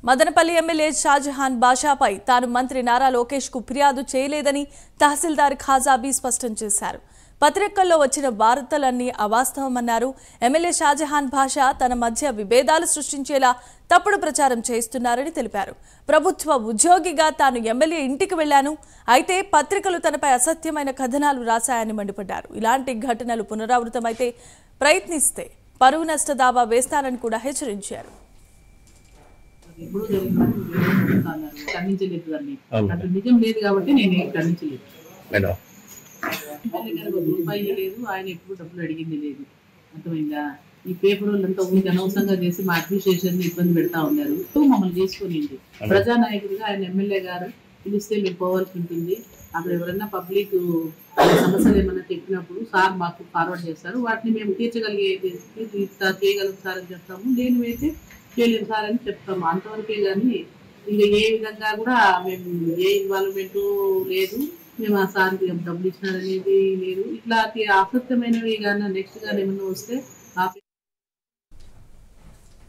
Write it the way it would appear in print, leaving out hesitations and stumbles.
Madanapalle MLA Shahjahan బాషాపై తాను మంత్రి నారా లోకేష్ కు ఫిర్యాదు చేయలేదని తహసీల్దార్ ఖాజాబీ స్పష్టం చేశారు. పత్రికల్లో వచ్చిన వార్తలన్నీ అవాస్తవమన్నారు. ఎమ్మెల్యే షాజహాన్ బాషా తన మధ్య విభేదాలు సృష్టించేలా తప్పుడు ప్రచారం చేస్తున్నారని తెలిపారు. ప్రభుత్వ ఉద్యోగిగా తాను ఎమ్మెల్యే ఇంటికి వెళ్లాను, అయితే పత్రికలు తనపై అసత్యమైన కథనాలు రాశాయని మండిపడ్డారు. ఇలాంటి ఘటనలు పునరావృతమైతే ప్రయత్నిస్తే పరువు నష్ట దావా వేస్తానని కూడా హెచ్చరించారు. నిజం లేదు కాబట్టి నేను ఖండించలేదు. రూపాయి లేదు, ఆయన ఎప్పుడు డబ్బులు అడిగింది లేదు. అర్థమైందా? ఈ పేపర్ వాళ్ళంతా ఊరికి అనవసరంగా చేసి మా అడ్మినిస్ట్రేషన్ ఇబ్బంది పెడతా ఉన్నారు. మమ్మల్ని చేసుకునింది ప్రజానాయకుడిగా ఆయన ఎమ్మెల్యే గారు పిలిస్తే మేము పోవాల్సి ఉంటుంది. అక్కడ ఎవరైనా పబ్లిక్ సమస్యలు ఏమన్నా చెప్పినప్పుడు సార్ మాకు ఫార్వర్డ్ చేస్తారు. వాటిని మేము తీర్చగలిగేది చేయగలం సార్ అని చెప్తాము. లేనివైతే చేయలేము సార్ అని చెప్తాము. అంతవరకే కానీ ఇంకా ఏ విధంగా కూడా మేము ఏ ఇన్వాల్వ్మెంట్ లేదు. మేము ఆ సార్కి డబ్బులు ఇచ్చినారనేది లేదు. ఇట్లాంటి అసత్యమైనవి కానీ నెక్స్ట్ కానీ ఏమన్నా వస్తే